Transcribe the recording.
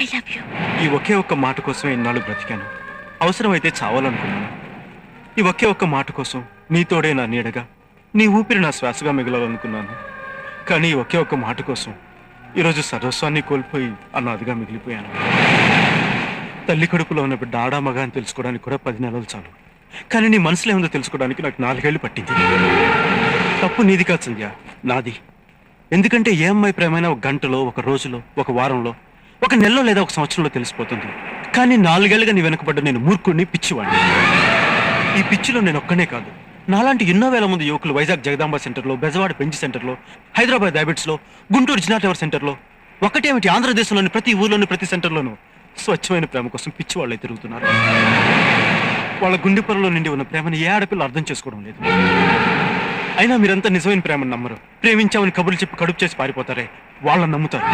I love you. ఈ ఒకే ఒక్క మాట కోసం ఎన్నాళ్ళు బ్రతికాను. అవసరమైతే చావాలనుకున్నాను. ఈ ఒకే ఒక్క మాట కోసం నీతోడే నా నీడగా, నీ ఊపిరి నా శ్వాసగా మిగలాలనుకున్నాను. కానీ ఈ ఒకే ఒక్క మాట కోసం ఈరోజు సర్వస్వాన్ని కోల్పోయి అనాథగా మిగిలిపోయాను. తల్లి కడుపులో ఉన్న బిడ్డ ఆడా మగ అని తెలుసుకోవడానికి కూడా 10 నెలలు చాలు. కానీ నీ మనసులో ఏముందో తెలుసుకోవడానికి నాకు 4 ఏళ్ళు పట్టింది. తప్పు నీది కాదు సంధ్య, నాది. ఎందుకంటే ఏ అమ్మాయి ప్రేమైనా ఒక గంటలో, ఒక రోజులో, ఒక వారంలో, ఒక నెలలో లేదా ఒక సంవత్సరంలో తెలిసిపోతుంది. కానీ 4 ఏళ్ళుగా నీ వెనకబడ్డ నేను మూర్ఖుడిని, పిచ్చివాడిని. ఈ పిచ్చిలో నేను ఒక్కనే కాదు, నాలాంటి ఎన్నో వేల మంది యువకులు వైజాగ్ జగదాంబ సెంటర్లో, బెజవాడ బెంచ్ సెంటర్లో, హైదరాబాద్ హ్యాబిట్స్లో, గుంటూరు జినా టవర్ సెంటర్లో, ఒకటేమిటి ఆంధ్రదేశంలోని ప్రతి ఊర్లోని ప్రతి సెంటర్లోనూ స్వచ్ఛమైన ప్రేమ కోసం పిచ్చి వాళ్ళే తిరుగుతున్నారు. వాళ్ళ గుండె పొరలో నిండి ఉన్న ప్రేమని ఏ ఆడపిల్ల అర్థం చేసుకోవడం లేదు. అయినా మీరంతా నిజమైన ప్రేమను నమ్మరు. ప్రేమించామని కబుర్లు చెప్పి కడుపు చేసి పారిపోతారే, వాళ్ళని నమ్ముతారు.